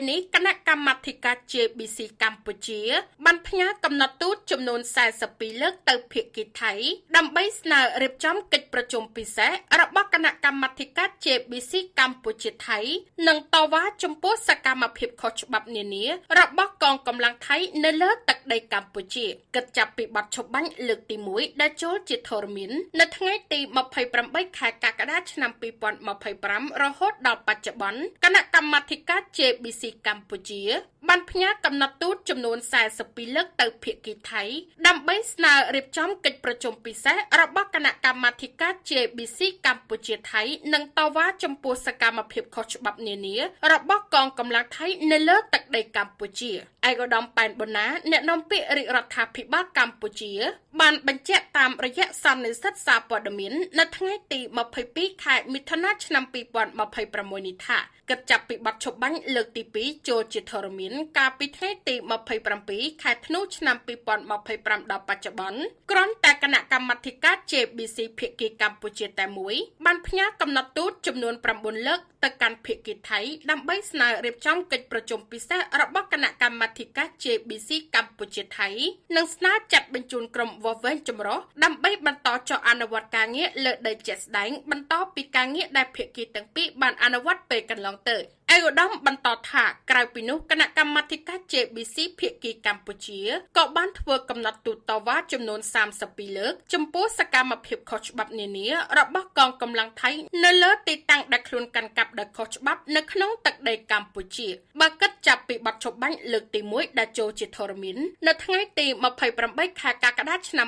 នេះគណៈកម្មាធិការ JBC កម្ពុជាបានផ្ញើកំណត់ទូតចំនួន42លើកទៅភាគីថៃដើម្បីស្នើរៀបចំកិច្ចប្រជុំពិសេសរបស់គណៈកម្មាធិការ JBC កម្ពុជាថៃនិងតវ៉ាចំពោះសកម្មភាពខុសច្បាប់នានារបស់កងកម្លាំងថៃនៅលើទឹកដីកម្ពុជាគិតចាប់ពីបទឆបាញ់លើកទី1ដែលចូលជាធរមាននៅថ្ងៃទី28ខែកក្កដាឆ្នាំ2025រហូតដល់បច្ចុប្បន្នគណៈកម្មាធិការ JBC កម្ពុជាបានផ្ញើកំណត់ទូតចំនួន42លើកទៅភាគីថៃដើម្បីស្នើរៀបចំកិច្ចប្រជុំពិសេសរបស់គណៈកម្មាធិការ JBC កម្ពុជាថៃនិងតវ៉ាចំពោះសកម្មភាពខុសច្បាប់នានារបស់កងកម្លាំងថៃនៅលើទឹកដីកម្ពុជាឯកឧត្តមប៉ែនបូណាអ្នកនាំពាក្យរាជរដ្ឋាភិបាលកម្ពុជាបានបញ្ជាក់តាមរយៈសន្និសីទសារព័ត៌មាននៅថ្ងៃទី22ខែមិថុនាឆ្នាំ2026នេះថាគិតចាប់ពីបទឆបាញ់លើកទី2ចូលជាធរមានកាលពីថ្ងៃទី27ខែធ្នូឆ្នាំ2025ដល់បច្ចុប្បន្នគ្រាន់តែគណៈកម្មាធិការ JBC ភាគីកម្ពុជាតែមួយបានផ្ញើកំណត់ទូតចំនួន9លើកទៅកាន់ភាគីថៃដើម្បីស្នើរៀបចំកិច្ចប្រជុំពិសេសរបស់គណៈកម្មាធិការ JBC កម្ពុជាថៃនិងស្នើចាត់បញ្ជូនក្រុមវាស់វែងចម្រុះដើម្បីបន្តចុះអនុវត្តការងារលើដីជាក់ស្ដែងបន្តពីការងារដែលភាគីទាំងពីរបានអនុវត្តពេលកន្លងទៅឯកឧត្តមបន្តថាក្រៅពីនោះគណៈកម្មាធិការ JBC ភាគីកម្ពុជាក៏បានធ្វើកំណត់ទូតតវ៉ាចំនួន32លើកចំពោះសកម្មភាពខុសច្បាប់នានារបស់កងកម្លាំងថៃនៅលើទីតាំងដែលខ្លួនកាន់កាប់ដោយខុសច្បាប់នៅក្នុងទឹកដីកម្ពុជាបើគិតចាប់ពីបទឆបាញ់លើកទី1ដែលចូលជាធរមាននៅថ្ងៃទី28ខែកក្កដាឆ្នាំ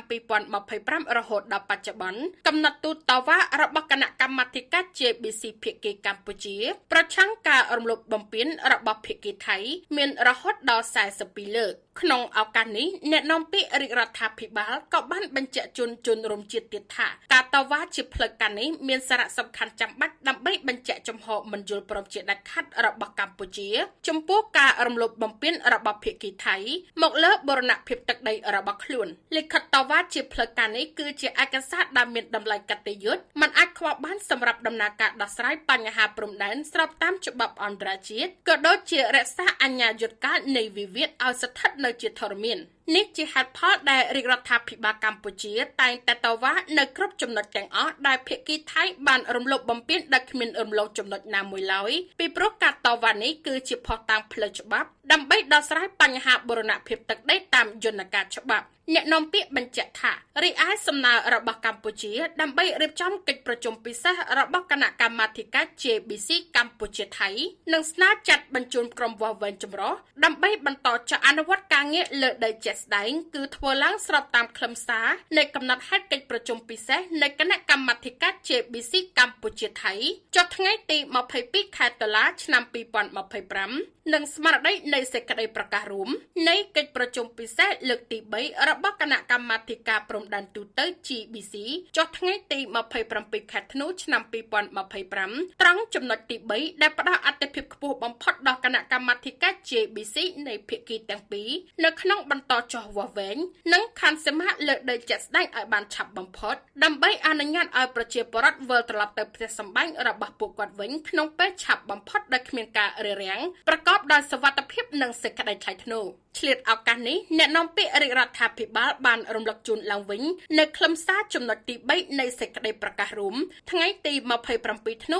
2025រហូតដល់បច្ចុប្បន្នកំណត់ទូតតវ៉ារបស់គណៈកម្មាធិការ JBC ភាគីកម្ពុជាប្រឆាំងការរំលោភបំពានរបស់ភាគីថៃមានរហូតដល់42លើកក្នុងឱកាសនេះអ្នកនាំពាក្យរាជរដ្ឋាភិបាលក៏បានបញ្ជាក់ជូនជនរួមជាតិទៀតថាការតវ៉ាជាផ្លូវការនេះមានសារៈសំខាន់ចាំបាច់ដើម្បីបញ្ជាក់ចំហមិនយល់ព្រមជាដាច់ខាត់របស់កម្ពុជាចំពោះការរំលោភបំពានរបស់ភាគីថៃមកលើបូរណភាពទឹកដីរបស់ខ្លួនលិខិតតវ៉ាជាផ្លូវការនេះគឺជាឯកសារដែលមានតម្លៃកតញ្ញូមិនអាចខ្វះបានសម្រាប់ដំណើរការដោះស្រាយបញ្ហាព្រំដែនស្របតាមច្បាប់អន្តរជាតិក៏ដូចជារក្សាអញ្ញាយុត្តការនៃវិវាទឲ្យស្ថិតនៅជាធរមាននេះជាហេតុផលដែលរាជរដ្ឋាភិបាលកម្ពុជាតែងតែតវ៉ានៅគ្រប់ចំណុចទាំងអស់ដែលភាគីថៃបានរំលោភបំពានដែលគ្មានរំលងចំណុចណាមួយឡើយពីព្រោះការតវ៉ានេះគឺជាភស្តុតាងផ្លូវច្បាប់ដើម្បីដោះស្រាយបញ្ហាបូរណភាពទឹកដីតាមយន្តការច្បាប់អ្នកនាំពាក្យបញ្ជាក់ថារីឯសំណើរបស់កម្ពុជាដើម្បីរៀបចំកិច្ចប្រជុំពិសេសរបស់គណៈកម្មាធិការ JBC កម្ពុជាថៃនិងស្នើចាត់បញ្ជូនក្រុមវាស់វែងចម្រុះដើម្បីបន្តចុះអនុវត្តការងារលើដីជាក់ស្ដែងគឺធ្វើឡើងស្របតាមខ្លឹមសារនៃកំណត់ហេតុកិច្ចប្រជុំពិសេសនៃគណៈកម្មាធិការ JBC កម្ពុជាថៃចុះថ្ងៃទី22ខែតុលាឆ្នាំ2025និងស្មារតីនៃសេចក្តីប្រកាសរួមនៃកិច្ចប្រជុំពិសេសលើកទី3របស់គណៈកម្មាធិការព្រំដែនទូទៅ GBC ចុះថ្ងៃទី27ខែធ្នូឆ្នាំ2025ត្រង់ចំណុចទី3ដែលផ្ដល់អាទិភាពខ្ពស់បំផុតដល់គណៈកម្មាធិការ JBC នៃភាគីទាំងពីរនៅក្នុងបន្តចុះវាស់វែងនិងខណ្ឌសមាលើដីជាក់ស្ដែងឲ្យបានឆាប់បំផុតដើម្បីអនុញ្ញាតឲ្យប្រជាពលរដ្ឋវិលត្រឡប់ទៅផ្ទះសម្បែងរបស់ពួកគាត់វិញក្នុងពេលឆាប់បំផុតដោយគ្មានការរារាំងប្រកបដោយសុវត្ថិភាពនិងសេចក្តីថ្លៃថ្នូរឆ្លៀតឱកាសនេះអ្នកនាំពាក្យរាជរដ្ឋាភិបាលបានរំលឹកជូនឡើងវិញនៅខ្លឹមសារចំណុចទី3នៃសេចក្តីប្រកាសរួមថ្ងៃទី27ធ្នូ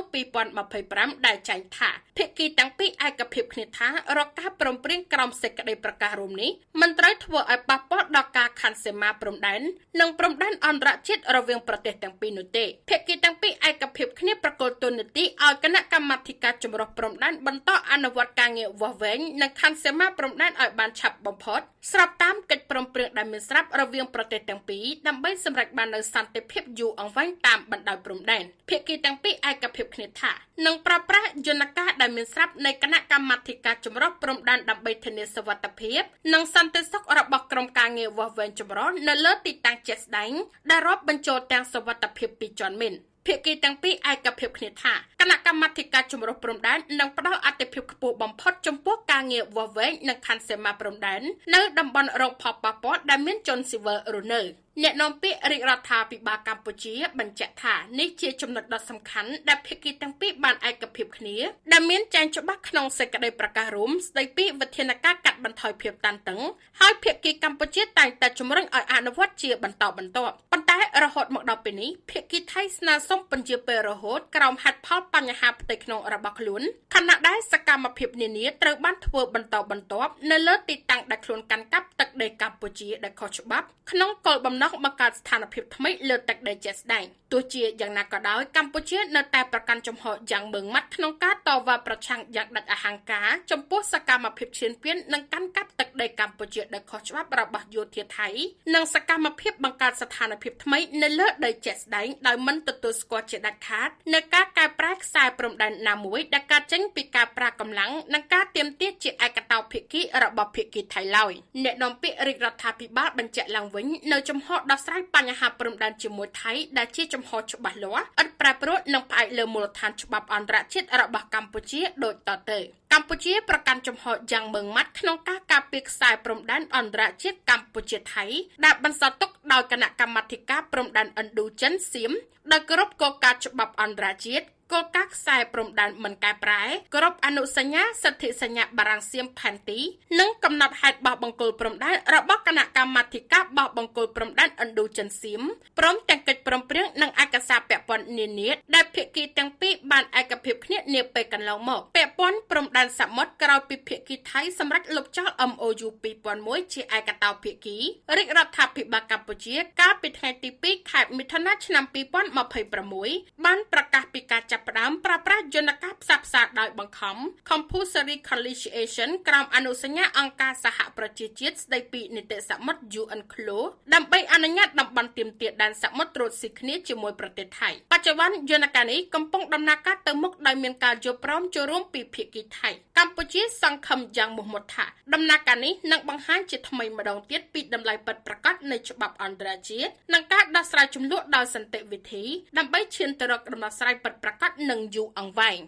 2025ដែលចែងថាភាគីទាំងពីរឯកភាពគ្នាថារកការព្រមព្រៀងក្រោមសេចក្តីប្រកាសរួមនេះមិនត្រូវធ្វើឲ្យប៉ះពាល់ដល់ការខណ្ឌសីមាព្រំដែននិងព្រំដែនអន្តរជាតិរវាងប្រទេសទាំងពីរនោះទេភាគីទាំងពីរឯកភាពគ្នាប្រកល់ទូនាទីឲ្យគណៈកម្មាធិការចម្រុះព្រំដែនបន្តអនុវត្តការងារវាស់វែងនិងខណ្ឌសីមាព្រំដែនឲ្យបានឆាប់បំផុតស្របតាមកិច្ចព្រមព្រៀងដែលមានស្រាប់រវាងប្រទេសទាំងពីរដើម្បីសម្រេចបាននូវសន្តិភាពយូរអង្វែងតាមបណ្ដោយព្រំដែនភាគីទាំងពីរឯកភាពគ្នាថានឹងប្រើប្រាស់យន្តការដែលមានស្រាប់នៃគណៈកម្មាធិការចម្រុះព្រំដែនដើម្បីធានាសុវត្ថិភាពនិងសន្តិសុខរបស់ក្រុមការងារវាស់វែងចម្រុះនៅលើទីតាំងជាក់ស្ដែងដែលរាប់បញ្ចូលទាំងសុវត្ថិភាពពីជាន់មានភាគីទាំងពីរឯកភាពគ្នាថាគណៈកម្មាធិការចម្រុះព្រំដែននឹងផ្ដល់អាទិភាពខ្ពស់បំផុតចំពោះការងារវាស់វែងនិងខណ្ឌសីមាព្រំដែននៅតំបន់រងផលប៉ះពាល់ដែលមានជនស៊ីវិលរស់នៅ អ្នកនាំពាក្យរាជរដ្ឋាភិបាលកម្ពុជាបញ្ជាក់ថានេះជាចំណុចដ៏សំខាន់ដែលភាគីទាំងពីរបានឯកភាពគ្នាដែលមានចែងច្បាស់ក្នុងសេចក្តីប្រកាសរួមស្តីពីវិធានការកាត់បន្ថយភាពតានតឹងហើយភាគីកម្ពុជាតែងតែជំរុញឲ្យអនុវត្តជាបន្តបន្ទាប់ប៉ុន្តែរហូតមកដល់ពេលនេះភាគីថៃស្នើសុំពន្យាពេលរហូតក្រោមហេតុផលបញ្ហាផ្ទៃក្នុងរបស់ខ្លួនខណៈដែលសកម្មភាពនានាត្រូវបានធ្វើបន្តបន្ទាប់នៅលើទីតាំងដែលខ្លួនកាន់កាប់ទឹកដីកម្ពុជាដែលខុសច្បាប់ក្នុងគោលបំណងបង្កើតស្ថានភាពថ្មីលើទឹកដីជាក់ស្ដែងទោះជាយ៉ាងណាក៏ដោយកម្ពុជានៅតែប្រកាន់ជំហរយ៉ាងម៉ឺងម៉ាត់ក្នុងការតវ៉ាប្រឆាំងយ៉ាងដាច់អហង្ការចំពោះសកម្មភាពឈានពាននិងកាន់កាប់ទឹកដីកម្ពុជាដែលខុសច្បាប់របស់យោធាថៃនិងសកម្មភាពបង្កើតស្ថានភាពថ្មីនៅលើដីជាក់ស្ដែងដោយមិនទទួលស្គាល់ជាដាច់ខាតនៅការកែប្រែខ្សែព្រំដែនណាមួយដែលកើតចេញពីការប្រើកម្លាំងនិងការទាមទារជាឯកតោភាគីរបស់ភាគីថៃឡើយអ្នកនាំពាក្យរាជរដ្ឋាភិបាលបញ្ជាក់ឡើងវិញនៅចំហដោះស្រាយបញ្ហាព្រំដែនជាមួយថៃដែលជាចំហច្បាស់លាស់ឥតប្រែប្រួលនិងផ្អែកលើមូលដ្ឋានច្បាប់អន្តរជាតិរបស់កម្ពុជាដូចតទៅកម្ពុជាប្រកាន់ជំហរយ៉ាងម៉ឺងម៉ាត់ក្នុងការការពារខ្សែព្រំដែនអន្តរជាតិកម្ពុជាថៃដែលបន្សល់ទុកដោយគណៈកម្មាធិការព្រំដែនឥណ្ឌូចិនសៀមដោយគោរពគោលការណ៍ច្បាប់អន្តរជាតិគោលការណ៍ខ្សែព្រំដែនមិនកែប្រែគោរពអនុសញ្ញាសិទ្ធិសញ្ញាបារាំងសៀមផែនទីនិងកំណត់ហេតុបោះបង្គោលព្រំដែនរបស់គណៈកម្មាធិការបោះបង្គោលព្រំដែនឥណ្ឌូចិនសៀមព្រមទាំងកិច្ចព្រមព្រៀងនិងឯកសារពាក់ព័ន្ធនានាដែលភាគីទាំងពីរបានឯកភាពគ្នានាពេលកន្លងមកពាក់ព័ន្ធព្រំដែនសមុទ្រក្រោយពីភាគីថៃសម្រេចលុបចោល MOU 2001ជាឯកតោភាគីរាជរដ្ឋាភិបាលកម្ពុជាកាលពីថ្ងៃទី2ខែមិថុនាឆ្នាំ2026បានប្រកាសពីការចាប់ផ្ដើមប្រើប្រាស់យន្តការផ្សះផ្សាដោយបង្ខំ Compulsory Conciliation ក្រោមអនុសញ្ញាអង្គការសហប្រជាជាតិស្តីពីនីតិសមុទ្រ UNCLOS ដើម្បីអនុញ្ញាតតំបន់ទាមទារដែនសមុទ្រត្រួតស៊ីគ្នាជាមួយប្រទេសថៃបច្ចុប្បន្នយន្តការនេះកំពុងដំណើរការទៅមុខដោយមានការយល់ព្រមចូលរួមពីភាគីថៃកម្ពុជាសង្ឃឹមយ៉ាងមោះមុតថាដំណើរការនេះនឹងបង្ហាញជាថ្មីម្ដងទៀតពីតម្លៃពិតប្រាកដនៃច្បាប់អន្តរជាតិនិងការដោះស្រាយជម្លោះដោយសន្តិវិធីដើម្បីឈានទៅរកដំណោះស្រាយពិតប្រាកដនិងយូរអង្វែង